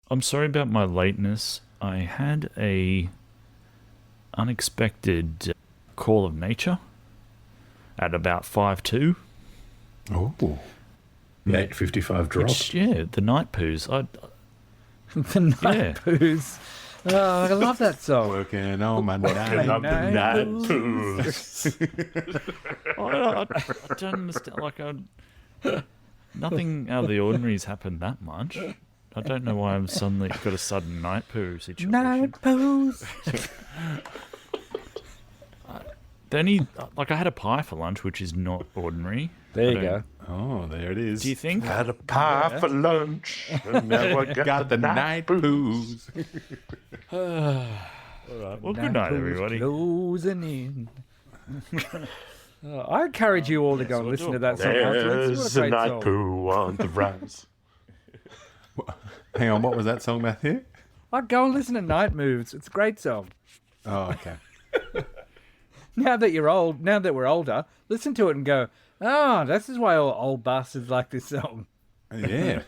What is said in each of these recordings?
I'm sorry about my lateness. I had a unexpected call of nature at about 5:02. Oh. The 8:55 drop. Which, yeah, the night poos. The night poos. Oh, I love that song. Working on my night. I don't understand. Like, nothing out of the ordinary's happened that much. I don't know why I'm suddenly got a sudden night poo situation. Night poos. The only, like, I had a pie for lunch, which is not ordinary. There you go. Oh, there it is. Do you think? Had a pie for lunch. And now I got the night poos. All right. Well, good night, everybody. Closing in. I encourage you all to go and listen to that song afterwards. What There's a a great night song. poo on the rise. Hang on, what was that song, Matthew? I'd go and listen to Night Moves. It's a great song. Oh, okay. Now that you're old, now that we're older, listen to it and go, oh, this is why all old bastards like this song. Yeah.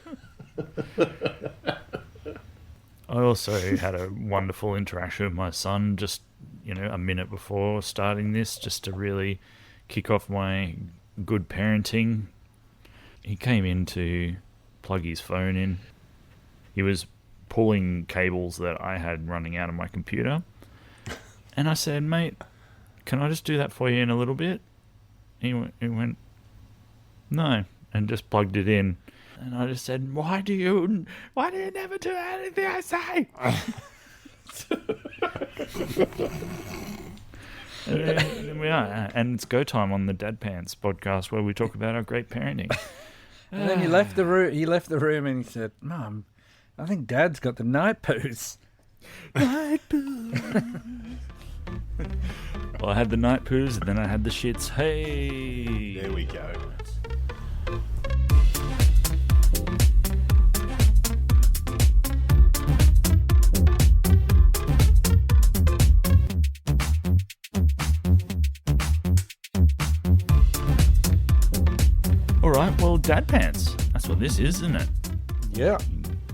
I also had a wonderful interaction with my son just, a minute before starting this, just to really kick off my good parenting. He came in to plug his phone in. He was pulling cables that I had running out of my computer. And I said, mate, can I just do that for you in a little bit? He went, no, and just plugged it in. And I just said, why do you never do anything I say? And we are. And it's go time on the Dad Pants podcast where we talk about our great parenting. And then he left the room and he said, Mum, I think Dad's got the night poos. Night poos. Well, I had the night poos and then I had the shits. Hey. There we go. All right, well, Dad Pants. That's what this is, isn't it? Yeah.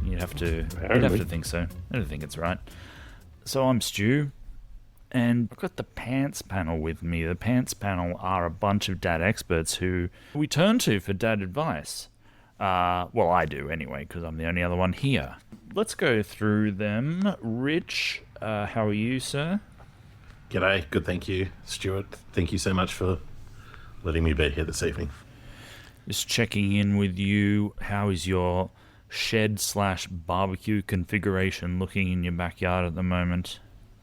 You'd have to think so. I don't think it's right. So I'm Stu, and I've got the Pants panel with me. The Pants panel are a bunch of dad experts who we turn to for dad advice. Well, I do anyway, because I'm the only other one here. Let's go through them. Rich, how are you, sir? G'day. Good, thank you. Stuart, thank you so much for letting me be here this evening. Just checking in with you. How is your shed/barbecue configuration looking in your backyard at the moment?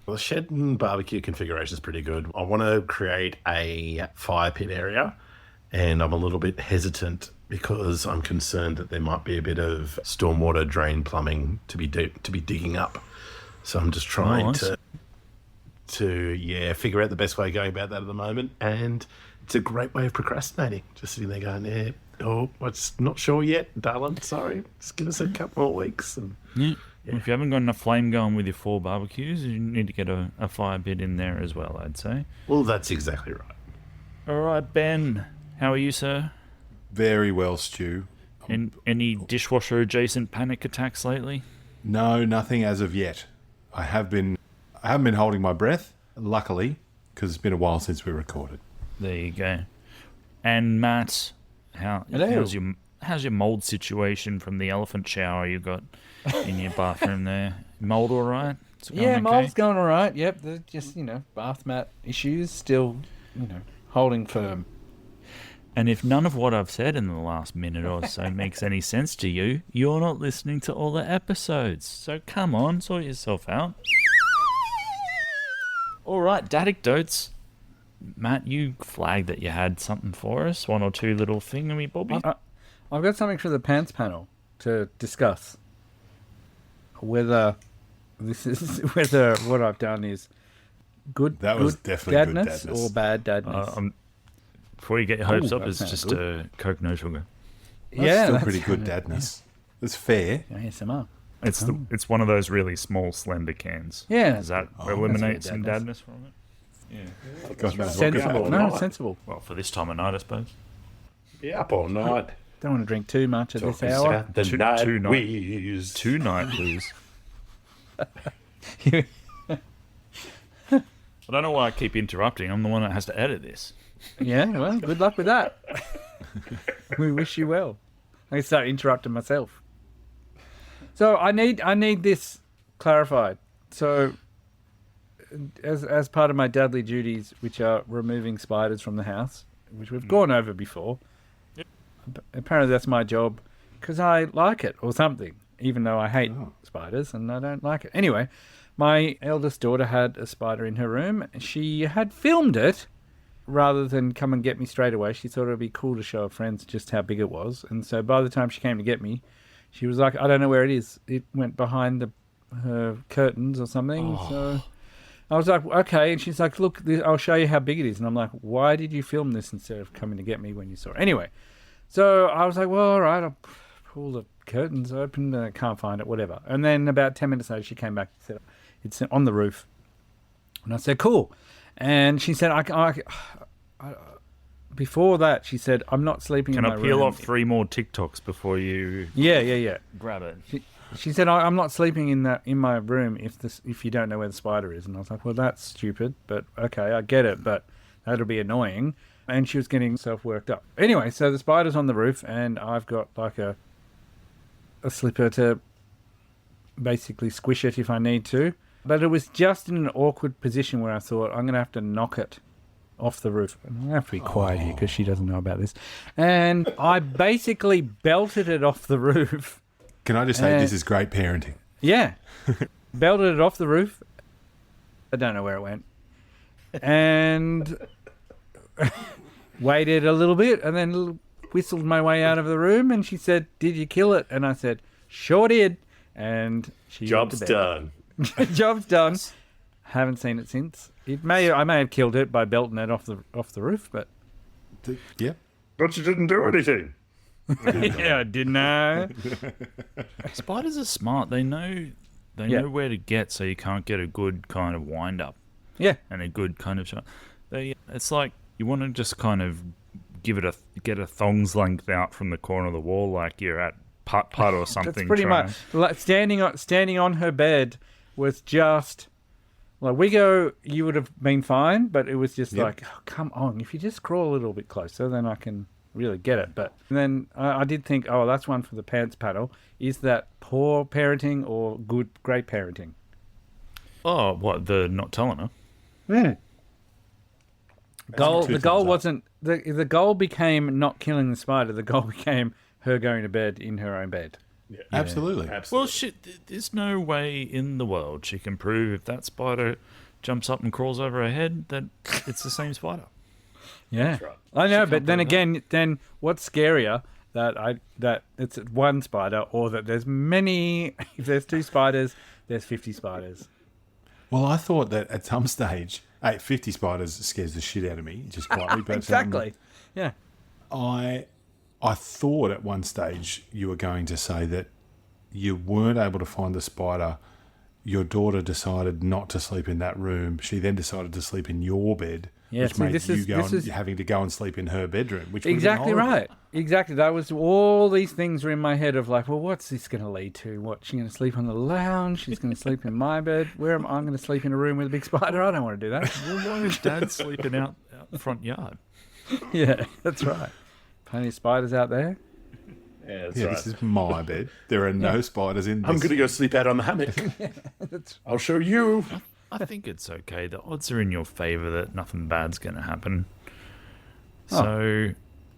Well, the shed and barbecue configuration is pretty good. I want to create a fire pit area, and I'm a little bit hesitant because I'm concerned that there might be a bit of stormwater drain plumbing to be digging up. So I'm just trying to figure out the best way of going about that at the moment. And it's a great way of procrastinating. Just sitting there going, I'm not sure yet, darling. Sorry. Just give us a couple more weeks. And Yeah. Well, if you haven't got enough flame going with your 4 barbecues, you need to get a fire pit in there as well, I'd say. Well, that's exactly right. All right, Ben. How are you, sir? Very well, Stu. Any dishwasher-adjacent panic attacks lately? No, nothing as of yet. I haven't been holding my breath, luckily, because it's been a while since we recorded. There you go. And Matt, how's your mold situation from the elephant shower you got in your bathroom there? Mold all right? Mold's going all right. Yep, just, bath mat issues still, holding firm. And if none of what I've said in the last minute or so makes any sense to you, you're not listening to all the episodes. So come on, sort yourself out. All right, Dadicdotes. Matt, you flagged that you had something for us, 1 or 2 little thingammy-bobby. I've got something for the Pants panel to discuss. Whether what I've done is good. That was definitely good dadness. Or bad dadness. Before you get your hopes up, that it's sounds just good. Coke no sugar. That's still pretty good dadness. It's fair. ASMR. It's one of those really small, slender cans. Yeah. Does that eliminate some dadness from it? Yeah. Gosh, man, Sensible. No, sensible. Well, for this time of night, I suppose. Yeah, up all night. Don't want to drink too much at this Talking hour. about the Two- night two night- wheeze. Two night blues. I don't know why I keep interrupting. I'm the one that has to edit this. Yeah, well, good luck with that. We wish you well. I can start interrupting myself. So I need this clarified. So as part of my dudley duties, which are removing spiders from the house, which we've gone over before, apparently that's my job because I like it or something, even though I hate spiders and I don't like it. Anyway, my eldest daughter had a spider in her room. She had filmed it rather than come and get me straight away. She thought it would be cool to show her friends just how big it was. And so by the time she came to get me, she was like, I don't know where it is. It went behind her curtains or something. So I was like, okay. And she's like, look, I'll show you how big it is. And I'm like, why did you film this instead of coming to get me when you saw it? Anyway, so I was like, well, all right, I'll pull the curtains open. I can't find it, whatever. And then about 10 minutes later, she came back and said, it's on the roof. And I said, cool. And she said, before that, she said, I'm not sleeping Can in my I room. peel off 3 more TikToks before you Yeah. grab it? She said, I'm not sleeping in my room if you don't know where the spider is. And I was like, well, that's stupid, but okay, I get it, but that'll be annoying. And she was getting herself worked up. Anyway, so the spider's on the roof, and I've got like a slipper to basically squish it if I need to. But it was just in an awkward position where I thought, I'm going to have to knock it off the roof. And I'm going to have to be quiet here because she doesn't know about this. And I basically belted it off the roof. Can I just say this is great parenting? Yeah. Belted it off the roof. I don't know where it went. And waited a little bit and then whistled my way out of the room. And she said, did you kill it? And I said, sure did. And she Job's went to bed. done. Job's done. Haven't seen it since. I may have killed it by belting it off the roof, but Yeah. But you didn't do anything. yeah, I didn't know. Spiders are smart. They know know where to get, so you can't get a good kind of wind up Yeah, and a good kind of shot. It's like you want to just kind of get a thong's length out from the corner of the wall, like you're at putt or something. that's pretty much like standing on her bed was just like Wiggo. You would have been fine, but it was just like, oh, come on, if you just crawl a little bit closer, then I can really get it. But then I did think, oh, that's one for the pants paddle. Is that poor parenting or great parenting? Oh, what, the not telling her? Yeah. Two The goal thumbs up. wasn't the goal became not killing the spider. The goal became her going to bed in her own bed. Yeah. Absolutely. Well, shit, there's no way in the world she can prove if that spider jumps up and crawls over her head that it's the same spider. Yeah, right. I know. She But can't then prove again, then what's scarier that it's one spider or that there's many? If there's 2 spiders, there's 50 spiders. Well, I thought that at some stage, 50 spiders scares the shit out of me, just quietly. But Exactly. Yeah. I thought at one stage you were going to say that you weren't able to find the spider. Your daughter decided not to sleep in that room. She then decided to sleep in your bed, Yeah, which see, made this you is- having to go and sleep in her bedroom. Which would've been Exactly horrible. right. Exactly. That was all these things were in my head of like, well, what's this going to lead to? What, she's going to sleep on the lounge? She's going to sleep in my bed? Where am I going to sleep in a room with a big spider? I don't want to do that. Well, why is Dad sleeping out the front yard? Yeah, that's right. Plenty of spiders out there. Yeah, that's Yeah, right. this is my bed. There are no spiders in this. I'm going to go sleep out on the hammock. I'll show you. I think it's okay. The odds are in your favour that nothing bad's going to happen. So,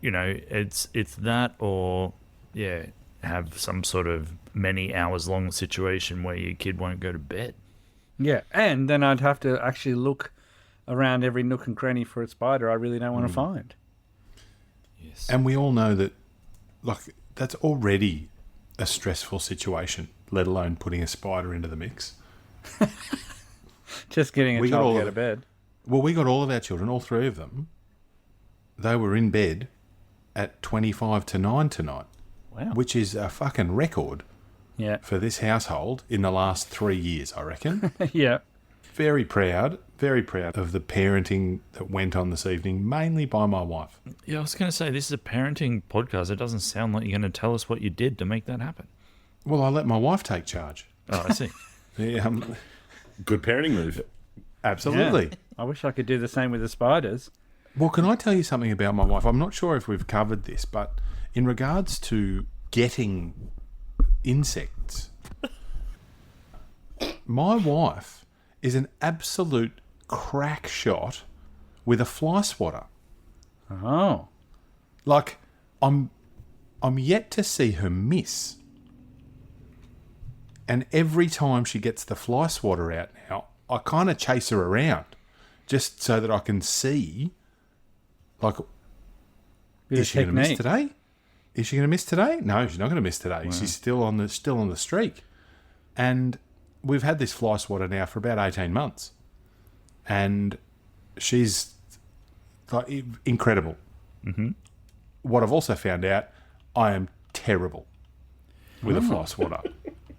it's that or, have some sort of many hours long situation where your kid won't go to bed. Yeah, and then I'd have to actually look around every nook and cranny for a spider I really don't want to find. Yes. And we all know that, like, that's already a stressful situation, let alone putting a spider into the mix. Just getting a We got all child of out of bed. Well, we got all of our children, all 3 of them. They were in bed at 25 to 9 tonight, Wow. which is a fucking record Yeah. for this household in the last 3 years, I reckon. Yeah. very proud of the parenting that went on this evening, mainly by my wife. Yeah, I was going to say, this is a parenting podcast. It doesn't sound like you're going to tell us what you did to make that happen. Well, I let my wife take charge. Oh, I see. Yeah, Good parenting move. absolutely. Yeah. I wish I could do the same with the spiders. Well, can I tell you something about my wife? I'm not sure if we've covered this, but in regards to getting insects, my wife is an absolute crack shot with a fly swatter. Oh. Like, I'm yet to see her miss. And every time she gets the fly swatter out now, I kind of chase her around just so that I can see, like, Bit is of she going to miss technique. today? Is she going to miss today? No, she's not going to miss today. Wow. She's still on the streak. And we've had this fly swatter now for about 18 months. And she's like incredible. Mm-hmm. What I've also found out, I am terrible with a fly swatter.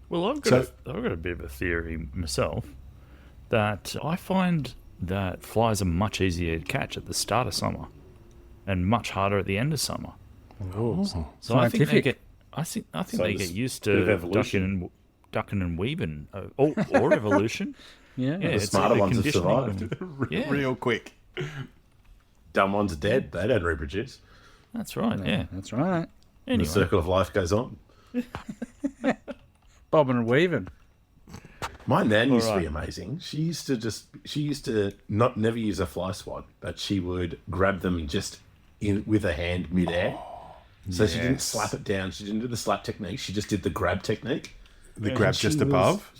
Well, I've got a bit of a theory myself that I find that flies are much easier to catch at the start of summer and much harder at the end of summer. Oh. So I think Scientific. they get used bit of to evolution. ducking and weaving, or evolution. Yeah. Yeah, The it's smarter the ones have conditioning. survived. Yeah. Real quick. Dumb ones are dead. They don't reproduce. That's right. Yeah. That's right. And Anyway, the circle of life goes on. Bobbing and weaving. My nan used to be right. amazing. She used to never use a fly swat, but she would grab them just with her hand midair. So she didn't Yes. slap it down. She didn't do the slap technique. She just did the grab technique. The grab she just was- above.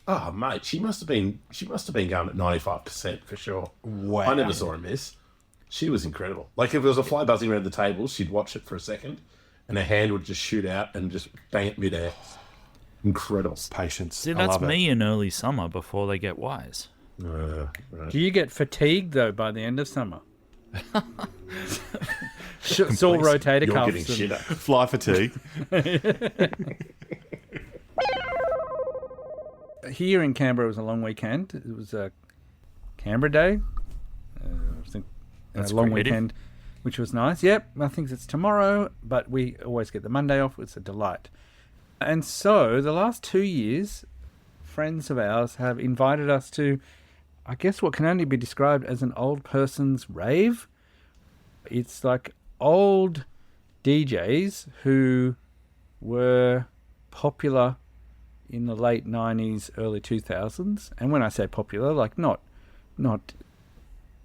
Oh mate, she must have been going at 95% for sure. Wow. I never saw her miss. She was incredible. Like if there was a fly buzzing around the table, she'd watch it for a second, and her hand would just shoot out and just bang it midair. Incredible. Patience. see, I that's love me in early summer before they get wise. Right. Do you get fatigued, though, by the end of summer? Sore rotator You're cuffs. getting and- shit at. it. Fly fatigue. Here in Canberra, it was a long weekend. It was a Canberra Day. I think That's a long creative. weekend, which was nice. Yep, I think it's tomorrow, but we always get the Monday off. It's a delight. And so the last 2 years, friends of ours have invited us to, I guess, what can only be described as an old person's rave. It's like old DJs who were popular in the late 90s, early 2000s. And when I say popular, like not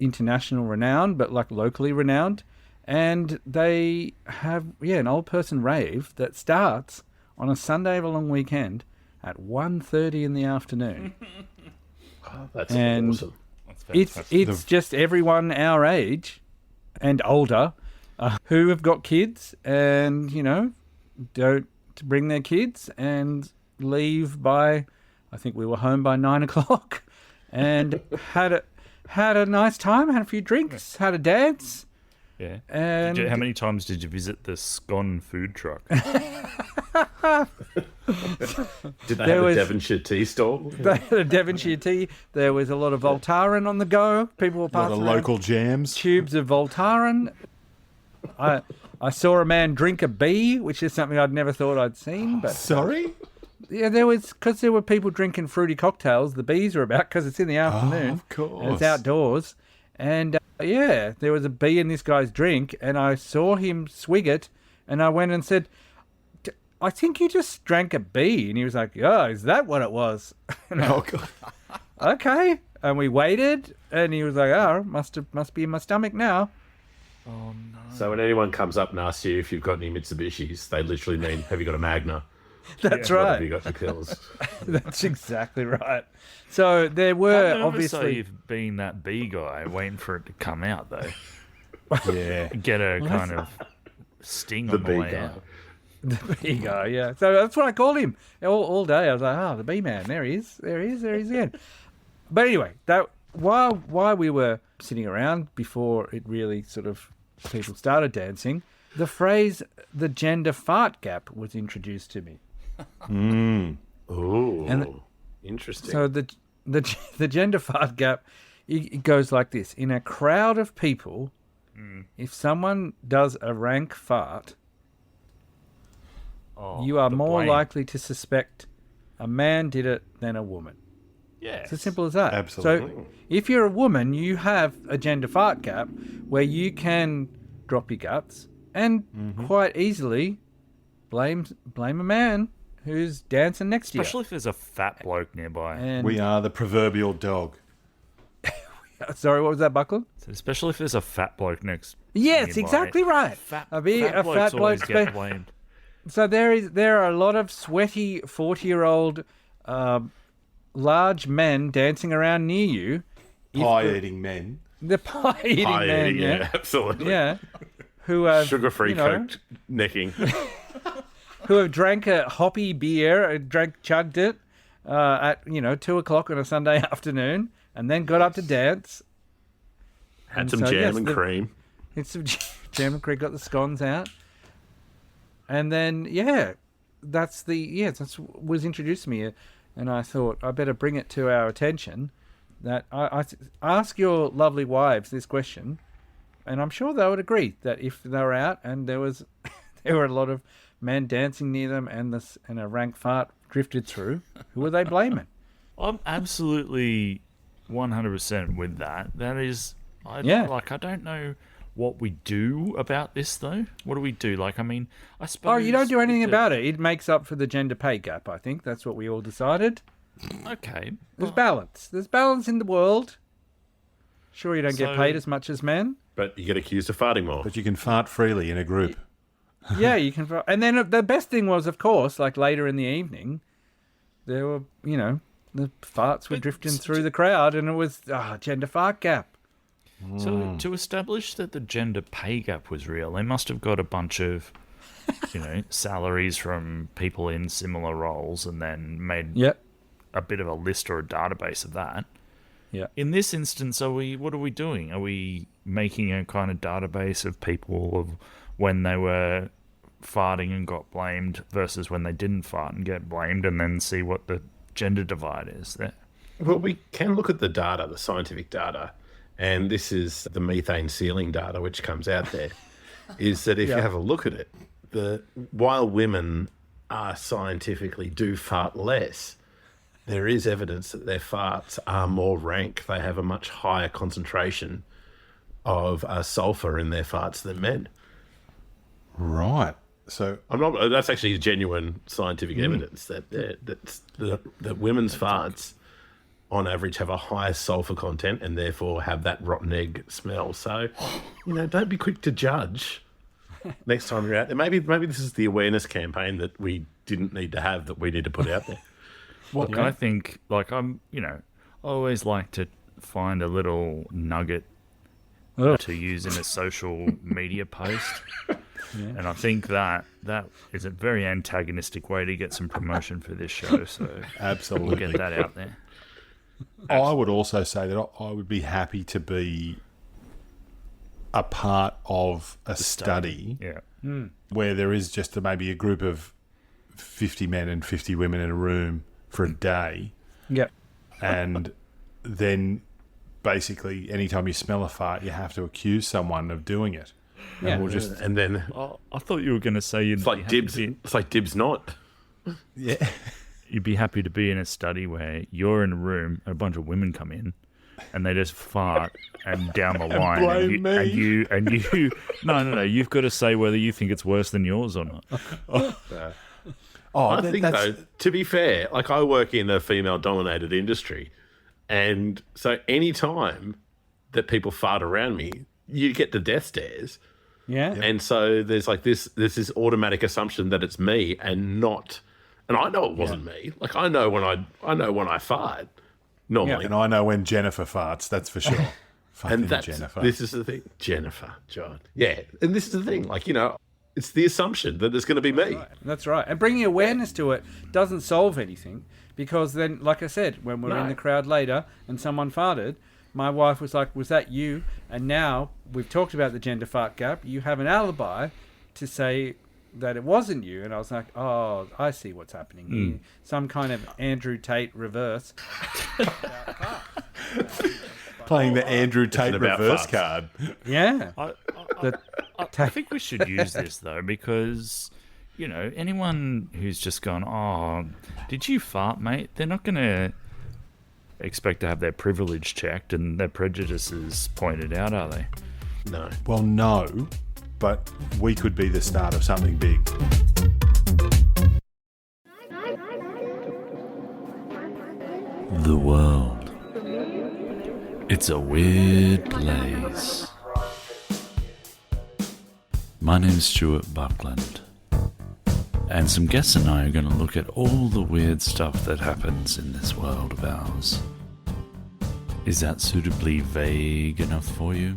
international renowned, but like locally renowned. And they have, an old person rave that starts on a Sunday of a long weekend at 1:30 in the afternoon. Oh, that's And- awesome. It's just everyone our age and older who have got kids and, don't bring their kids and leave by, I think we were home by 9 o'clock and had a nice time, had a few drinks, had a dance. Yeah. And How many times did you visit the scone food truck? Did they There have was- a Devonshire tea stall? they had a Devonshire tea. There was a lot of Voltaren on the go. People were A lot passing of around local jams. tubes of Voltaren. I saw a man drink a bee, which is something I'd never thought I'd seen. But Sorry? yeah, there were people drinking fruity cocktails. The bees were about because it's in the afternoon. of course. And it's outdoors. And there was a bee in this guy's drink, and I saw him swig it, and I went and said, I think you just drank a bee. And he was like, oh, is that what it was? Oh, God. Okay. And we waited, and he was like, oh, must be in my stomach now. So when anyone comes up and asks you if you've got any Mitsubishis, they literally mean, have you got a Magna? That's What right. have you got to kills? That's exactly right. So there I were never saw obviously you being that bee guy waiting for it to come out, though. Yeah. Get a kind of sting The on the bee way guy. out. the bee guy. Yeah. So that's what I called him all day. I was like, the bee man. There he is. There he is again. But anyway, that while we were sitting around before it really sort of people started dancing, the phrase "the gender fart gap" was introduced to me. Ooh, And interesting. So the gender fart gap, it goes like this. In a crowd of people, if someone does a rank fart, you are the more blame. likely to suspect a man did it than a woman. Yeah. It's as simple as that. Absolutely. So if you're a woman, you have a gender fart gap where you can drop your guts and quite easily blame a man who's dancing next to you. Especially if there's a fat bloke nearby. And We are the proverbial dog. sorry, what was that, Buckland? So especially if there's a fat bloke next. Yes, nearby. exactly right. Fat, A fat blokes fat always bloke. get blamed. So there are a lot of sweaty 40-year-old large men dancing around near you. Pie-eating men. The pie-eating men, yeah. absolutely. Yeah. Who have Sugar-free coked necking. who have drank a hoppy beer, chugged it at 2:00 on a Sunday afternoon, and then got up to dance. Had And some so, jam yes, and the- cream. It's some jam and cream, got the scones out, and then that's was introduced to me, and I thought I better bring it to our attention. That I ask your lovely wives this question, and I'm sure they would agree that if they were out and there were a lot of men dancing near them and a rank fart drifted through, who were they blaming? I'm absolutely 100% with that. That is, I don't know what we do about this though. What do we do? Like, I mean, I suppose. Oh, you don't do anything with about it. It makes up for the gender pay gap. I think that's what we all decided. Okay. There's balance. There's balance in the world. Sure, you don't get So- paid as much as men. But you get accused of farting more. But you can fart freely in a group. Yeah, you can. And then the best thing was, of course, like later in the evening, there were, the farts were drifting through the crowd, and it was gender fart gap. So to establish that the gender pay gap was real, they must have got a bunch of, salaries from people in similar roles, and then made Yep. a bit of a list or a database of that. Yeah. In this instance, what are we doing? Are we making a kind of database of people of when they were farting and got blamed versus when they didn't fart and get blamed, and then see what the gender divide is there? Well, we can look at the data, the scientific data, and this is the methane ceiling data which comes out there, is that if you have a look at it, while women are scientifically do fart less, there is evidence that their farts are more rank. They have a much higher concentration of sulfur in their farts than men. Right. So That's actually genuine scientific evidence that women's farts, on average, have a higher sulfur content and therefore have that rotten egg smell. So, don't be quick to judge next time you're out there. Maybe this is the awareness campaign that we didn't need to have, that we need to put out there. Look, I think, I always like to find a little nugget to use in a social media post. And I think that is a very antagonistic way to get some promotion for this show. So absolutely. we'll get that out there. I would also say that I would be happy to be a part of a study Yeah. where there is just maybe a group of 50 men and 50 women in a room for a day, Yep. and then basically anytime you smell a fart, you have to accuse someone of doing it. Yeah. And we'll just And then Oh, I thought you were going to say you'd it's like dibs. It's like dibs not. you'd be happy to be in a study where you're in a room, a bunch of women come in, and they just fart and down the line, blame me. and you, no, you've got to say whether you think it's worse than yours or not. Oh, I think, though, to be fair, like I work in a female-dominated industry, and so any time that people fart around me, you get the death stares, Yeah. and so there's like there's this automatic assumption that it's me and not, and I know it wasn't me. Like I know when I fart normally, and I know when Jennifer farts, that's for sure. Fucking and that's Jennifer. this is the thing, Jennifer, John, yeah, and this is the thing, like it's the assumption that it's going to be me. That's right. And bringing awareness to it doesn't solve anything, because then, like I said, when we're in No. the crowd later and someone farted, my wife was like, was that you? And now we've talked about the gender fart gap. You have an alibi to say that it wasn't you, and I was like, oh, I see what's happening here. Some kind of Andrew Tate reverse. Playing the Andrew Tate about reverse farts. card. Yeah. I think we should use this though, because anyone who's just gone, oh, did you fart, mate? They're not going to expect to have their privilege checked and their prejudices pointed out, are they? No. Well, no, but we could be the start of something big. The world. It's a weird place. My name's Stuart Buckland, and some guests and I are going to look at all the weird stuff that happens in this world of ours. Is that suitably vague enough for you?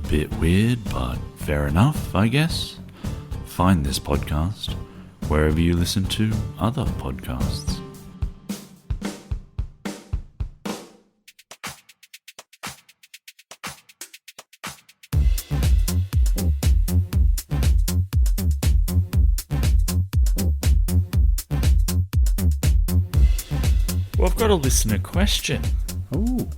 Bit weird, but fair enough, I guess. Find this podcast wherever you listen to other podcasts. Well, I've got a listener question. Ooh.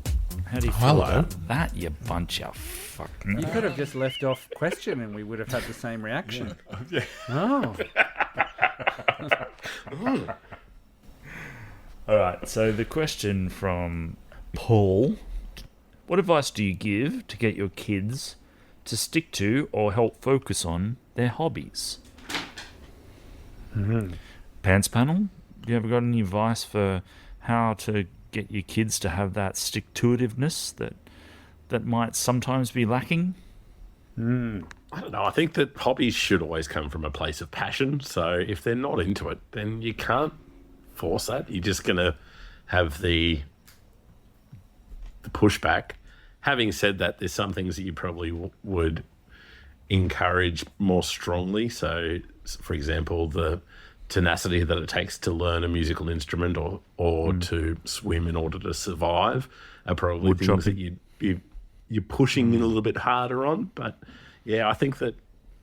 How do you feel Hello. about that, you bunch of fucking... You could have just left off question and we would have had the same reaction. Yeah. Oh. All right, so the question from Paul. What advice do you give to get your kids to stick to or help focus on their hobbies? Pants panel, you ever got any advice for how to get your kids to have that stick-to-itiveness that might sometimes be lacking? I don't know. I think that hobbies should always come from a place of passion. So if they're not into it, then you can't force that. You're just going to have the pushback. Having said that, there's some things that you probably would encourage more strongly. So, for example, the tenacity that it takes to learn a musical instrument or to swim in order to survive are probably Wood things chopping. that you're pushing in a little bit harder on. But yeah, I think that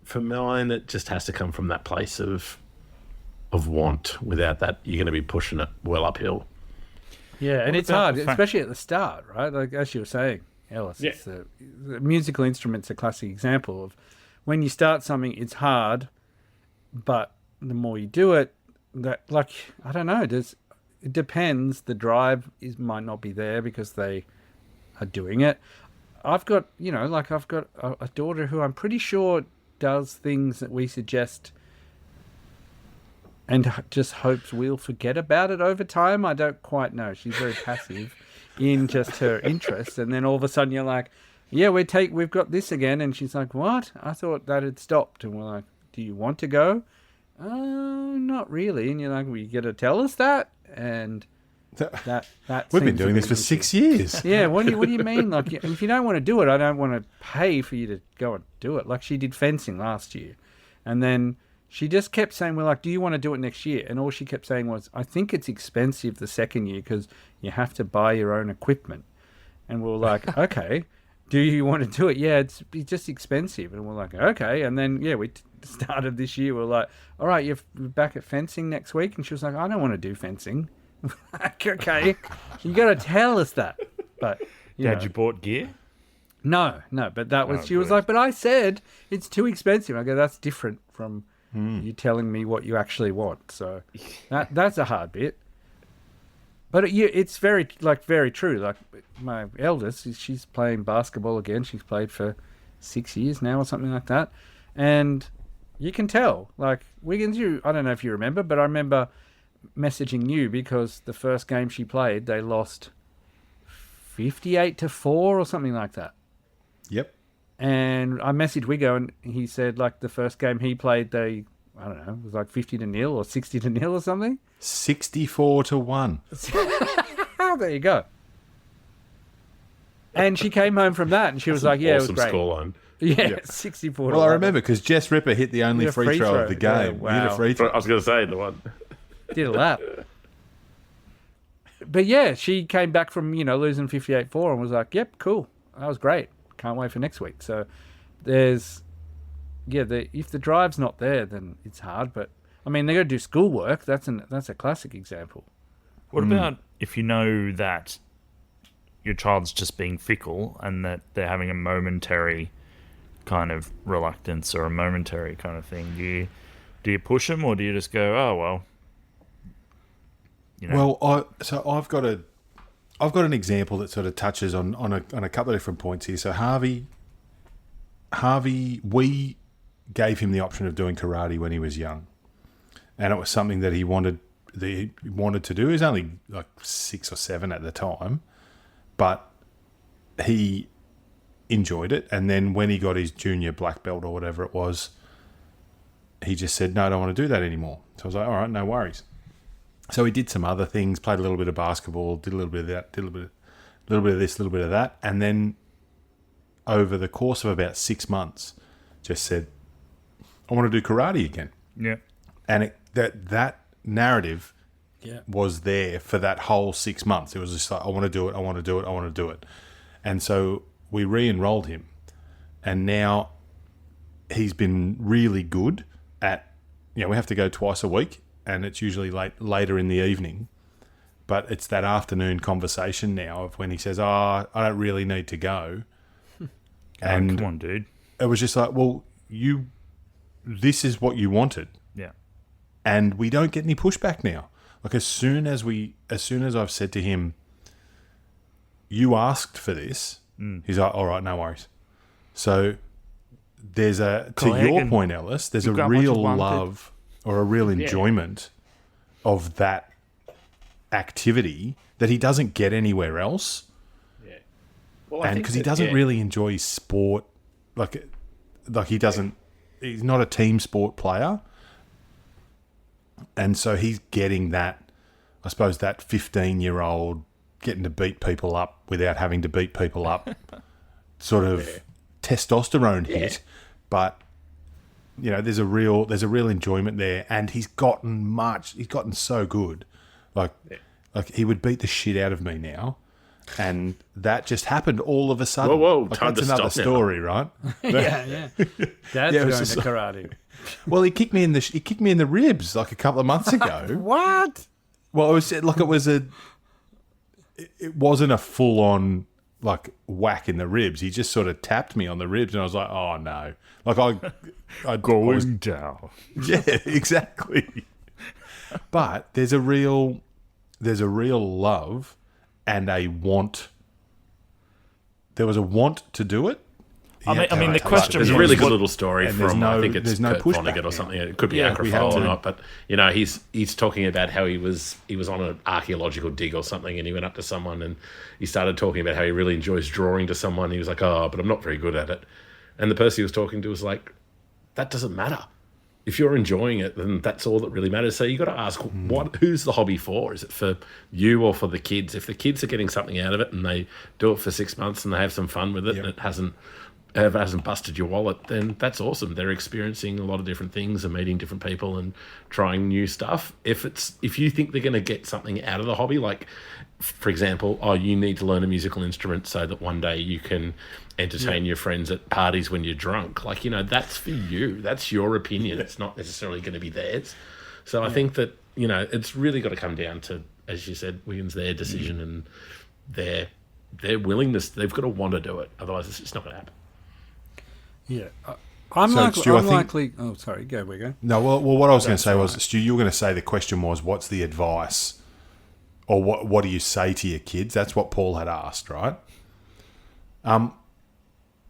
for mine, it just has to come from that place of want. Without that, you're going to be pushing it well uphill. Yeah, and What it's about hard, the fact- especially at the start, right? Like as you were saying, Ellis, Yeah. it's the musical instrument's a classic example of when you start something, it's hard, but the more you do it, I don't know, it depends. The drive might not be there because they are doing it. I've got a daughter who I'm pretty sure does things that we suggest and just hopes we'll forget about it over time. I don't quite know. She's very passive in just her interest, and then all of a sudden you're like, yeah, we've got this again, and she's like, what? I thought that had stopped. And we're like, do you want to go? Not really. And you're like, well, you got to tell us that. And that We've been seems doing a this bit for 6 years. yeah, what do you mean? Like, if you don't want to do it, I don't want to pay for you to go and do it. Like she did fencing last year, and then she just kept saying, "We're like, do you want to do it next year?" And all she kept saying was, "I think it's expensive the second year because you have to buy your own equipment." And we were like, "Okay, do you want to do it?" Yeah, it's just expensive. And we're like, "Okay." And then we started this year. We're like, "All right, you're back at fencing next week." And she was like, "I don't want to do fencing." Like, okay, you got to tell us that. But Dad, you bought gear? no, but that was Oh, she was good. like, but I said it's too expensive. I go, that's different from you telling me what you actually want. So that's a hard bit. But it's very true. Like my eldest, she's playing basketball again. She's played for 6 years now or something like that, and you can tell. Like Wiggins, I don't know if you remember, but I remember messaging you because the first game she played, they lost 58-4 or something like that. Yep. And I messaged Wiggo and he said like the first game he played, it was like 50-0 or 60-0 or something. 64-1. There you go. And she came home from that and she was like, yeah, Awesome it was great. scoreline. Yeah, 64. Well, I remember because Jess Ripper hit the only Yeah, free free throw throw. of the Yeah, game. wow. He hit a free throw. I was going to say the one. Did a lap. But yeah, she came back from, losing 58-4 and was like, yep, cool. That was great. Can't wait for next week. So there's if the drive's not there, then it's hard. But I mean, they got to do schoolwork. That's a classic example. What about if you know that your child's just being fickle and that they're having a momentary kind of reluctance or a momentary kind of thing? Do you push them, or do you just go, oh well, you know? Well, I've got an example that sort of touches on a couple of different points here. So Harvey, we gave him the option of doing karate when he was young, and it was something that he wanted to do. He was only like 6 or 7 at the time, but he enjoyed it. And then when he got his junior black belt or whatever it was, he just said, no, I don't want to do that anymore. So I was like, all right, no worries. So he did some other things, played a little bit of basketball, did a little bit of that, did a little bit of this, a little bit of that. And then over the course of about 6 months, just said, I want to do karate again. Yeah. And that narrative Yeah. was there for that whole 6 months. It was just like, I want to do it, I want to do it, I want to do it. And so we re-enrolled him. And now he's been really good at, we have to go twice a week, and it's usually later in the evening. But it's that afternoon conversation now of when he says, I don't really need to go. And come on, dude. it was just like, well, this is what you wanted. Yeah. And we don't get any pushback now. Like as soon as I've said to him, you asked for this, he's like, all right, no worries. So there's to your point, Ellis, there's a got what you real wanted. love or a real enjoyment of that activity that he doesn't get anywhere else. Yeah. Well, I And think because he that- doesn't yeah. really enjoy sport, like he doesn't, he's not a team sport player. And so he's getting that, I suppose, that 15-year-old getting to beat people up without having to beat people up sort of testosterone hit. But, there's a real enjoyment there. And he's gotten so good. Like he would beat the shit out of me now. And that just happened all of a sudden. Whoa, Like, time that's to another stop now. story, right? Yeah. Dad's Yeah, it going was to just- karate. Well, he kicked me in the ribs like a couple of months ago. What? Well, it wasn't a full on like whack in the ribs. He just sort of tapped me on the ribs, and I was like, oh no, like I was, down. yeah, exactly. But there's a real love and a want. There was a want to do it. I mean, the question There's a was really good what- little story and there's from, no- I think it's there's no Kurt pushback Vonnegut or now. something. It could be Yeah, we have Acrophile or to- not, but, he's talking about how he was on an archaeological dig or something, and he went up to someone and he started talking about how he really enjoys drawing to someone. He was like, oh, but I'm not very good at it. And the person he was talking to was like, that doesn't matter. If you're enjoying it, then that's all that really matters. So you got to ask, who's the hobby for? Is it for you or for the kids? If the kids are getting something out of it and they do it for 6 months and they have some fun with it, and it hasn't busted your wallet, then that's awesome. They're experiencing a lot of different things and meeting different people and trying new stuff. If you think they're going to get something out of the hobby, like, for example, you need to learn a musical instrument so that one day you can entertain your friends at parties when you're drunk. Like, that's for you. That's your opinion. It's not necessarily going to be theirs. So I think that, it's really got to come down to, as you said, Williams, their decision and their willingness. They've got to want to do it. Otherwise, it's just not going to happen. Yeah. I'm So, likely. Stu, I I'm think- likely. Oh, sorry. Go, we go. No, well, what I was going to say was, Stu, you were going to say the question was, what's the advice? Or what do you say to your kids? That's what Paul had asked, right?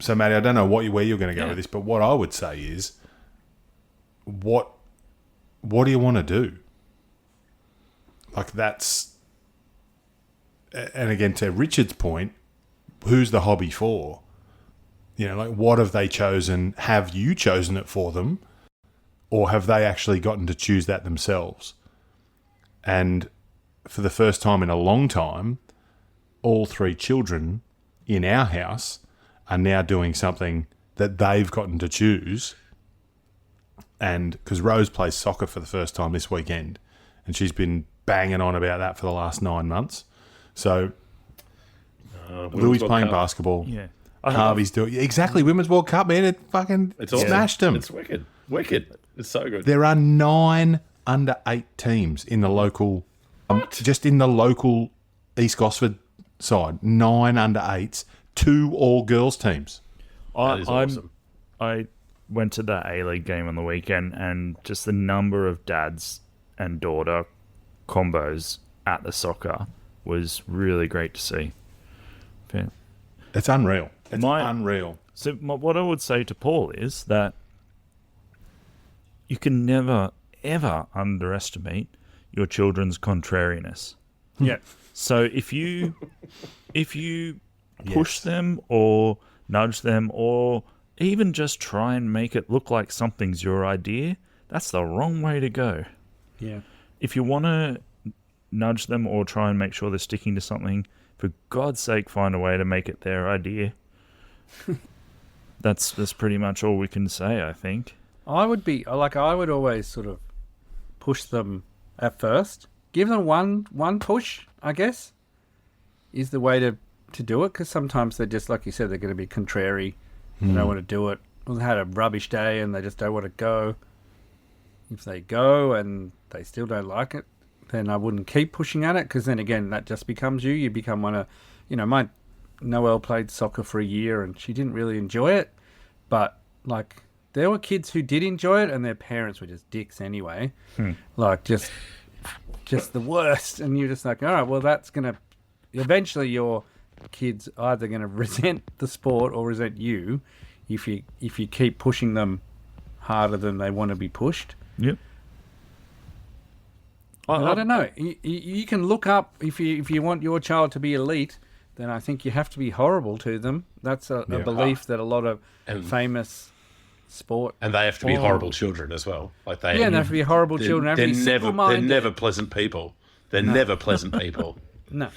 So, Matty, I don't know where you're going to go with this, but what I would say is, what do you want to do? Like that's, and again, to Richard's point, who's the hobby for? Like what have they chosen? Have you chosen it for them? Or have they actually gotten to choose that themselves? And for the first time in a long time, all 3 children in our house are now doing something that they've gotten to choose. And because Rose plays soccer for the first time this weekend, and she's been banging on about that for the last 9 months. So Louis playing basketball. Yeah. Harvey's doing exactly. Women's World Cup, man. It fucking awesome. smashed them. It's wicked. Wicked. It's so good. There are 9 under-8 teams in the local, just in the local East Gosford side. 9 under-8s, 2 all-girls teams. That is awesome. I went to the A-League game on the weekend, and just the number of dads and daughter combos at the soccer was really great to see. Yeah. It's unreal. It's unreal. So what I would say to Paul is that you can never, ever underestimate your children's contrariness. Yeah. So if you push them or nudge them or even just try and make it look like something's your idea, that's the wrong way to go. Yeah. If you want to nudge them or try and make sure they're sticking to something, for God's sake, find a way to make it their idea. That's pretty much all we can say, I think. I would always sort of push them at first. Give them one push, I guess, is the way to do it, because sometimes they're just, like you said, they're going to be contrary. They don't want to do it. Or they had a rubbish day and they just don't want to go. If they go and they still don't like it, then I wouldn't keep pushing at it, because then again, that just becomes you. You become one of, my Noelle played soccer for a year and she didn't really enjoy it, but like there were kids who did enjoy it and their parents were just dicks anyway. Like just the worst. And you're just like, all right, well, that's going to, eventually your kids either going to resent the sport or resent you if you keep pushing them harder than they want to be pushed. Yep. I don't know. You can look up, if you want your child to be elite, then I think you have to be horrible to them. That's a belief that a lot of famous sport... And they have to be horrible children as well. Like they have to be horrible children. They're never pleasant people. They're never pleasant people. No.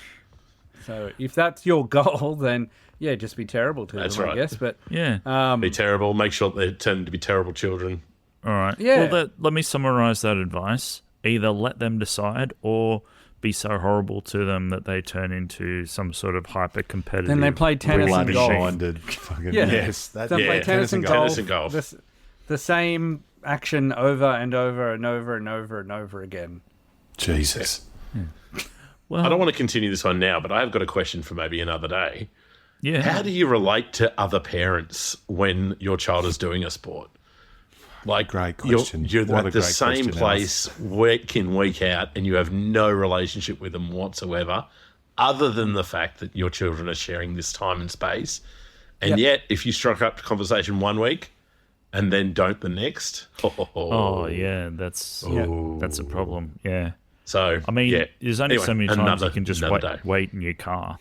So if that's your goal, then, yeah, just be terrible to them, right. I guess. But Yeah. Be terrible. Make sure they turn to be terrible children. All right. Yeah. Well, let me summarize that advice. Either let them decide or be so horrible to them that they turn into some sort of hyper-competitive... Then they play tennis and golf. Blood-minded fucking... Yeah. Yes. They play tennis and golf. Tennis and golf. The same action over and over and over and over and over again. Jesus. Well, I don't want to continue this one now, but I have got a question for maybe another day. Yeah. How do you relate to other parents when your child is doing a sport? Like, Great question. You're What a at the great same question, place week in, week out, and you have no relationship with them whatsoever, other than the fact that your children are sharing this time and space. And yet, if you struck up conversation one week and then don't the next, Oh, yeah, that's a problem. Yeah. So, I mean, yeah. there's only so many times you can just day. wait in your car.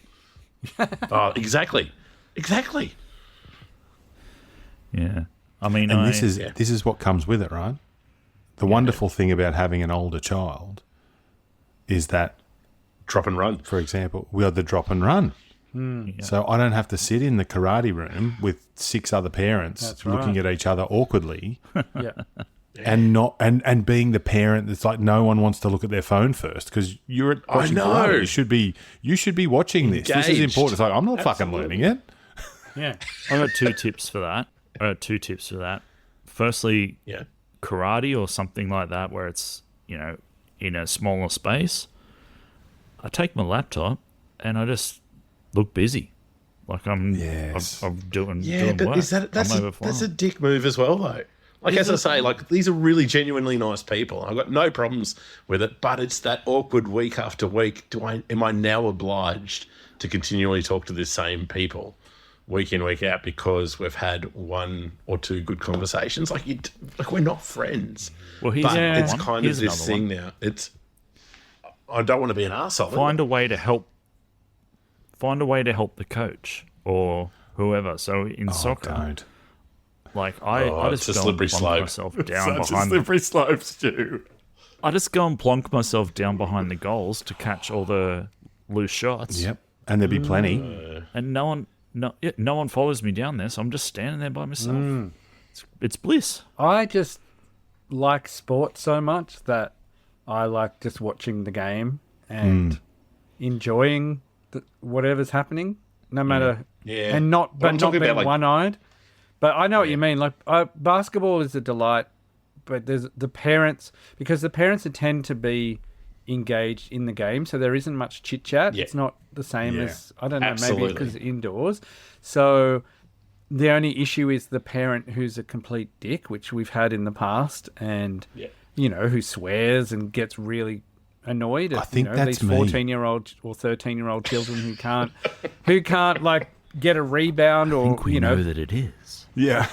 Oh, exactly. Yeah. I mean, And this is what comes with it, right? The wonderful thing about having an older child is that, Drop and run. for example, we are the drop and run. So I don't have to sit in the karate room with 6 other parents looking at each other awkwardly Yeah. and being the parent that's like no one wants to look at their phone first because you're watching karate. You should be watching this. This is Engaged. important. It's like I'm not fucking learning it. Yeah. I got 2 tips for that. Firstly, karate or something like that where it's, in a smaller space. I take my laptop and I just look busy. Like I'm doing but work. That's a dick move as well, though. Like, as I say, like, these are really genuinely nice people. I've got no problems with it, but it's that awkward week after week. Am I now obliged to continually talk to the same people week in, week out because we've had 1 or 2 good conversations? Like we're not friends. Well, it's kind of this thing now. I don't want to be an arsehole. Find a way to help the coach or whoever. So in soccer, Don't. like I just it's a go and slippery plonk slope. myself down Such a behind. slippery slope, Stu. I just go and plonk myself down behind the goals to catch all the loose shots. Yep. And there'd be plenty. And no one follows me down there, so I'm just standing there by myself. It's bliss. I just like sport so much that I like just watching the game and enjoying whatever's happening. no matter, Yeah. and not, But I'm but not talking being about, like- one-eyed. But I know what you mean. Like basketball is a delight, but there's the parents, because the parents tend to be engaged in the game, so there isn't much chit chat. Yeah. It's not the same Yeah. as, I don't know, Absolutely. maybe because indoors. So the only issue is the parent who's a complete dick, which we've had in the past, and Yeah. who swears and gets really annoyed at I think that's these me. 14-year-old or 13-year-old children who can't like get a rebound, or that it is. Yeah.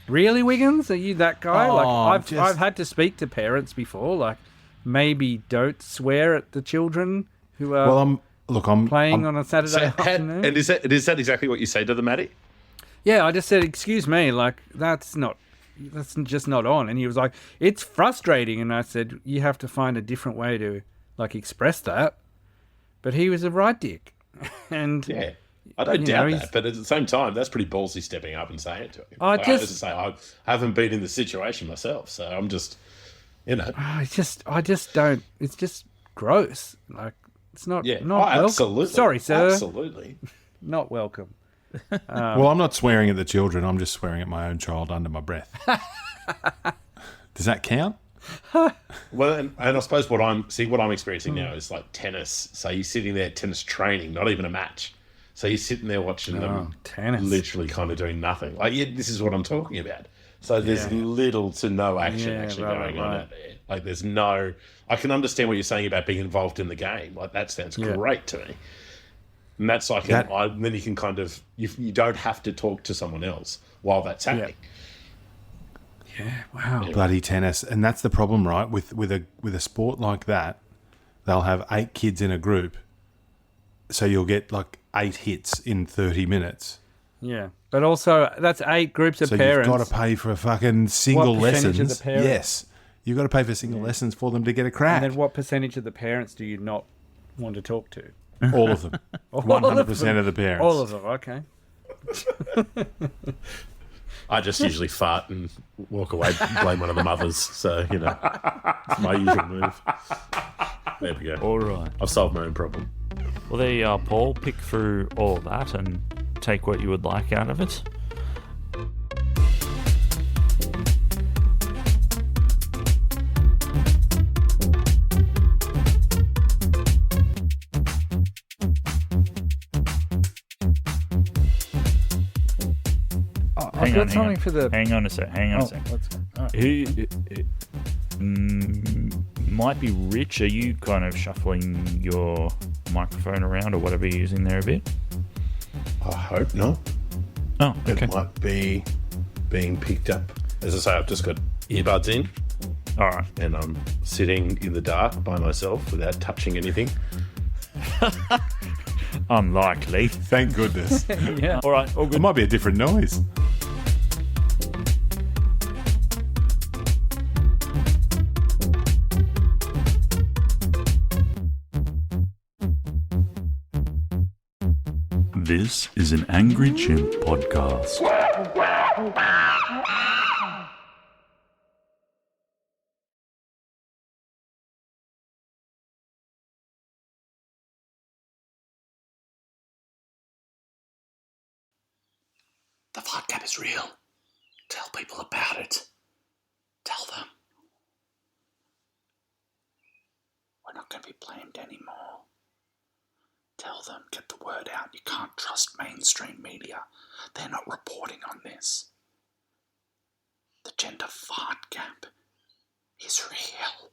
Really, Wiggins? Are you that guy? Oh, like I've had to speak to parents before, like maybe don't swear at the children who are I'm playing on a Saturday afternoon. And is that exactly what you say to them, Matty? Yeah, I just said, excuse me, like that's just not on. And he was like, it's frustrating. And I said, you have to find a different way to like express that. But he was a right dick. And Yeah. I don't doubt that, but at the same time, that's pretty ballsy stepping up and saying it to him. I As I say, I haven't been in the situation myself, so I'm just, I just don't. It's just gross. Like it's not. Yeah. Not welcome. Absolutely. Sorry, sir. Absolutely. Not welcome. well, I'm not swearing at the children. I'm just swearing at my own child under my breath. Does that count? Well, and I suppose what I'm experiencing now is like tennis. So you're sitting there tennis training, not even a match. So you're sitting there watching them tennis. literally kind of doing nothing. Like, this is what I'm talking about. So there's little to no action going on out there. Like there's no... I can understand what you're saying about being involved in the game. Like that sounds great to me. And that's like... then you can kind of... You don't have to talk to someone else while that's happening. Yeah, wow. Bloody tennis. And that's the problem, right? With a sport like that, they'll have 8 kids in a group. So you'll get like 8 hits in 30 minutes. Yeah. But also, that's 8 groups of parents. So you've got to pay for a fucking single What percentage lessons. of the parents? Yes. You've got to pay for single lessons for them to get a crack. And then what percentage of the parents do you not want to talk to? All of them. 100% of the parents. All of them, okay. I just usually fart and walk away and blame one of the mothers. So, it's my usual move. There we go. All right. I've solved my own problem. Well, there you are, Paul. Pick through all of that and take what you would like out of it. I've got something for the... Hang on a sec. Let's go. All right. Who might be Rich? Are you kind of shuffling your microphone around or whatever you're using there a bit? I hope not. Oh, okay. It might be being picked up. As I say, I've just got earbuds in All right. and I'm sitting in the dark by myself without touching anything. Unlikely. Thank goodness. Yeah. All right. All It good. might be a different noise. This is an Angry Chimp podcast. The flight cap is real. Tell people about it. Tell them. We're not going to be blamed anymore. Tell them, get the word out. You can't trust mainstream media. They're not reporting on this. The gender fart gap is real.